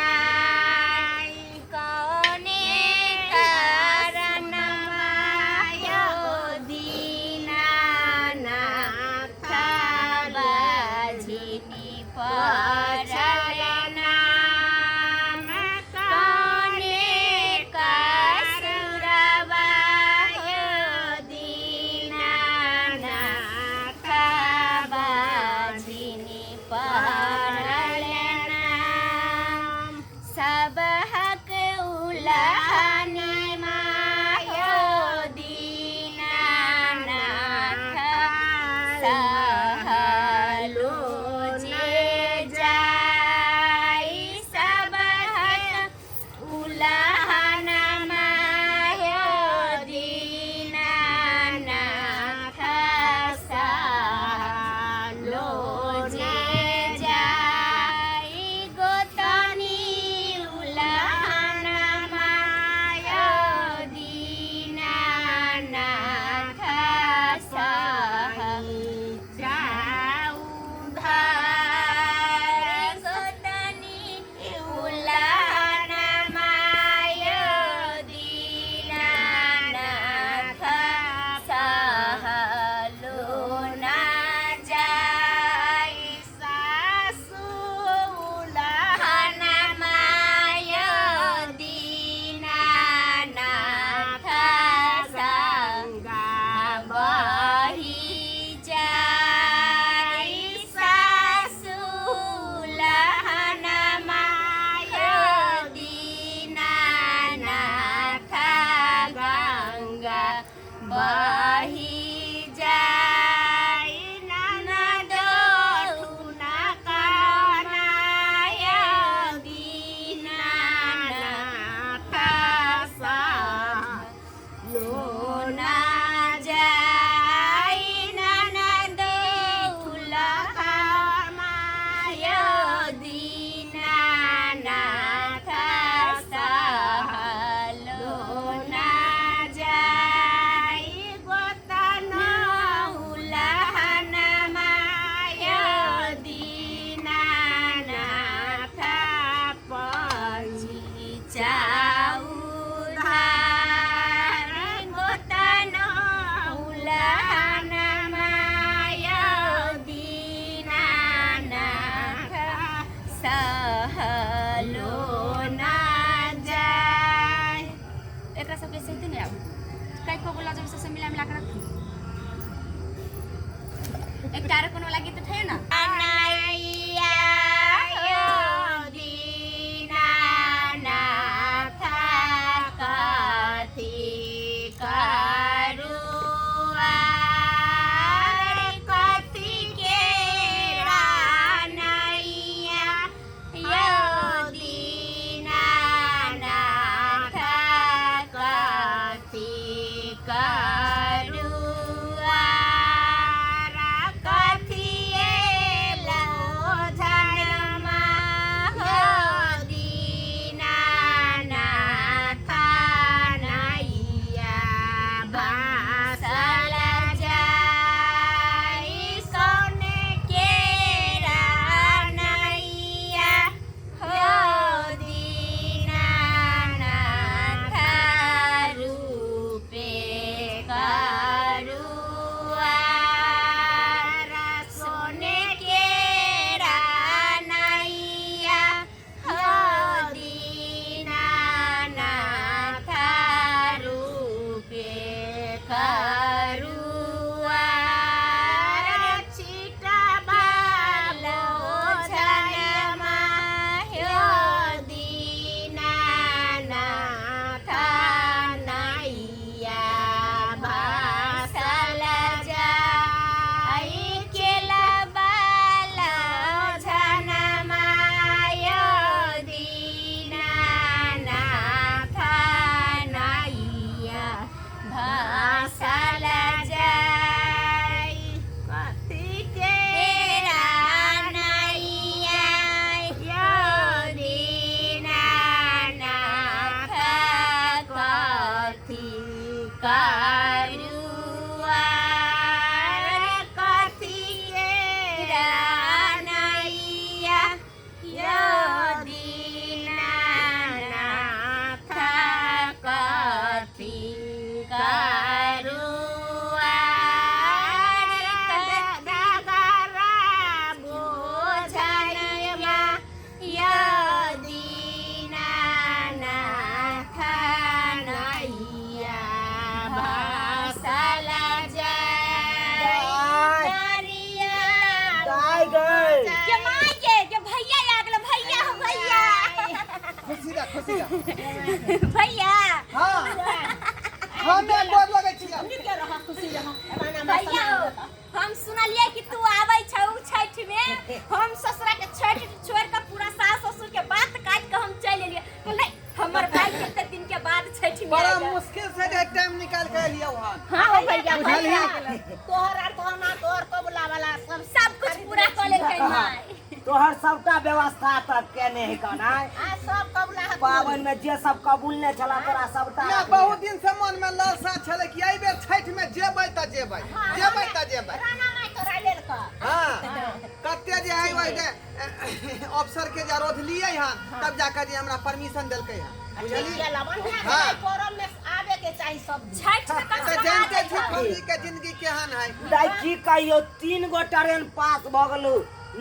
सलझामाई कौने कारणमायो दीनानाथ बाझिनी परलना कौने कासुरवायो दीनानाथ बाझिनी परलना सब हक उलाहने मायो दीनानाथ सहलो जे जाई सब हक उलाहन मायो दीनानाथ सहलो जे जाई गोतनी उलाहन मायो दीनानाथ सहल जाऊ धार गोतनी उलाहन मायो दीनानाथ सहलो ना जाई सासु उलाहन मायो दीनानाथ संगा बही जाई सासु उलाहन मायो दीनानाथ गंगा बही जाई ननद धुना कनायो दीनानाथ सहलो ना जाई ननद उलाहमायो दीनानाथ सहलो ना जाई गोतन उलाहन मायो दीनानाथ पजी जाऊ धार गोतन उलाहन मायो दीनानाथ सहलो ना जाय। एकरा सबके सही नहीं आब कई को बोला जब से मिला मिला कर रखी एक तार कोनो वाला गीत थे ना अनैया यो दीनानाथ कथी करुआ कथी के रानैया यो दीनानाथ कथी करुआ कथिए खुशी रह भैया हां हमें गोर लगै छी के रह खुशी रह भैया हम सुनलिए कि तू आबै छौ छठ में हम ससुरा के छठ छोड़ के पूरा सास ससुर के बात काट के हम चल एलिए नहीं हमर भाई कितने दिन के बाद छठ में बड़ा मुश्किल से एक टाइम निकाल के लिया वहां हां भैया भैया तोहर और तोहना तोहर कबुला वाला सब कुछ पूरा कर लेलकै माय तोहर सबटा व्यवस्था तक केने है कना आ सब कबुला पावन में जे सब कबूलने छला तोरा सबटा या बहुत दिन से मन में लालसा छले कि एई बेर छठ में जेबै त जेबै राना माय तोरा लेल का हां कते जे है वही अफसर के जे रोध लिए हन तब जाकर जे हमरा परमिशन देलकै हन बुझली के लबन हाँ। कोरम में आवे के चाहिए सब छठ में कम त जानते छी फौजी के जिंदगी केहन है दाई की कहियो 3 गो ट्रेन पास भ गेलौ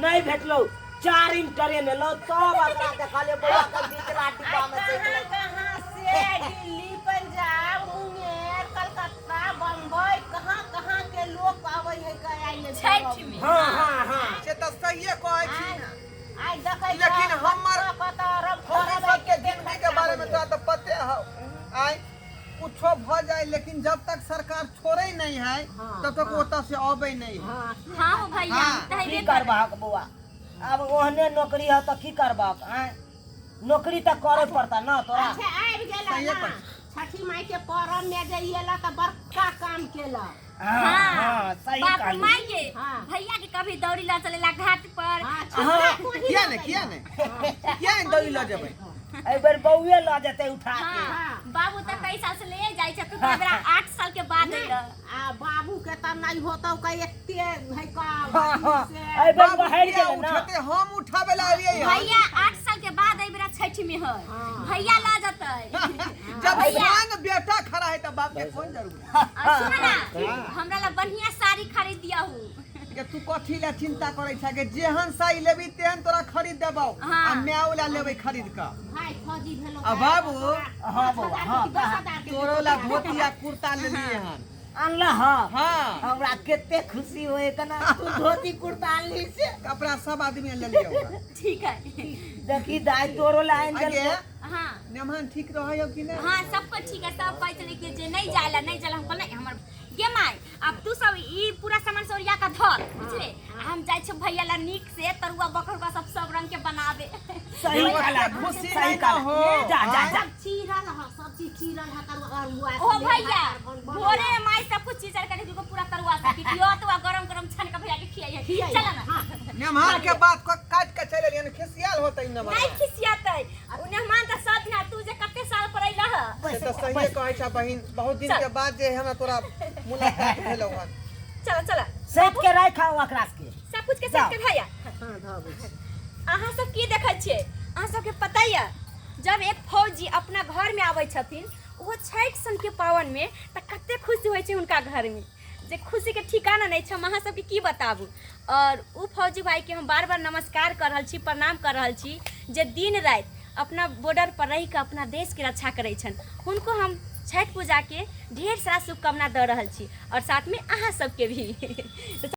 नहीं भेटलौ 4 ट्रेन एलो सब एकरा देखले बोला के बिचरा डिब्बा में से कहां से दिल्ली पंजाब मुंगेर कलकत्ता बम्बई कहां के लोग आवे है के आइले छठ में हां से त सहीए कहै छी ना आई देखै लेकिन हमर कतरब फौजी सबके जिंदगी के बारे में तो पते है आई कुछो भ जाए लेकिन जब तक सरकार छोड़े नहीं है तब तक ओता से आवे नहीं है हां भैया हाँ। तहबे की करबाक बुआ अब ओहने नौकरी है तो की करबाक हैं नौकरी त करे पड़ता ना तोरा अच्छा आबि गेला सहीए ना कहै छठी माई के परम में जइएला त बड़का काम केला हां सही बाप कहली माई के हाँ। भैया के कभी दौड़ी ला चलेला घाट पर किया नहीं दौड़ी ल जेबै ए बेर बौए ल जते उठा के हां बाबू त कई साल से ले जाय छ तू तो हमरा 8 साल के बाद अइला आ बाबू के त नहीं होतौ का एते है का ए बेर बाहर गेल ना उठाते हम उठावे ला आलिए भैया 8 साल के बाद आई बेरा छठ में है भैया ला जतै जब भांग बेटा खड़ा है तब बाप के कौन जरूरी सुन ना हमरा ला बढ़िया साड़ी खरीद दिया हूं के तू कथी ला चिंता करै छ के जेहन साई लेबी तेहन तोरा खरीद देबौ हाँ। आ मैओला लेबै खरीद क भाई फौजी भेलो आ बाबू हां बौआ हां तोरो ला धोती आ कुर्ता ले लिए हन अनला हां हां हमरा केते खुशी होए कना तू धोती कुर्ता आनली से कपड़ा सब आदमी ले लियो ठीक है देखी दाई तोरो लाइन आगे देल हां नेमहन ठीक रहयो कि नहीं हां सब कुछ ठीक है सब पाई चले के जे नहीं जाला हम कहले हमर के माई अब तू सब ई पूरा सामान सौरिया का धर बुझले हम जाय छ भैया ला नीक से तरुआ बकरुआ सब रंग के बनावे सही काला खुशी सही नहीं काला हो। जा चीरल ह सब चीज चीरल ह तरुआ ओ भैया भोरे माई सब कुछ चीज करके देखो पूरा तरुआ सब कि दियो तो गरम छन के भैया के खियाई चल ना नेमहन के बात को काट के चले लियन खिसियाल होतै न नहीं खिसियातै उ मेहमान त सब ना तू जे कते साल पर अइला ह से तो सही कहै छ बहिन बहुत दिन के बाद जे हमरा तोरा मुलाकात भेलौ हन चल सेट के रखा ओकरा के सब कुछ के सेट के भैया अहाँ सब की देखै छियै अहाँ सबके पता य जब एक फौजी अपना घर में आबै छथिन वो छठ सन के पावन में त कते खुशी होइ छै उनका घर में जे खुशी के ठिकाना नहीं छै हम अहाँ सबके की बताबू और उ फौजी भाई के हम बार-बार नमस्कार कर रहल छी प्रणाम कर रहल छी जे दिन रात अपना बॉर्डर पर रह के अपना देश के रक्षा करै छन उनको हम छठ पूजा के ढेर सारा शुभकामना दे रहल छी और साथ में अहाँ सबके भी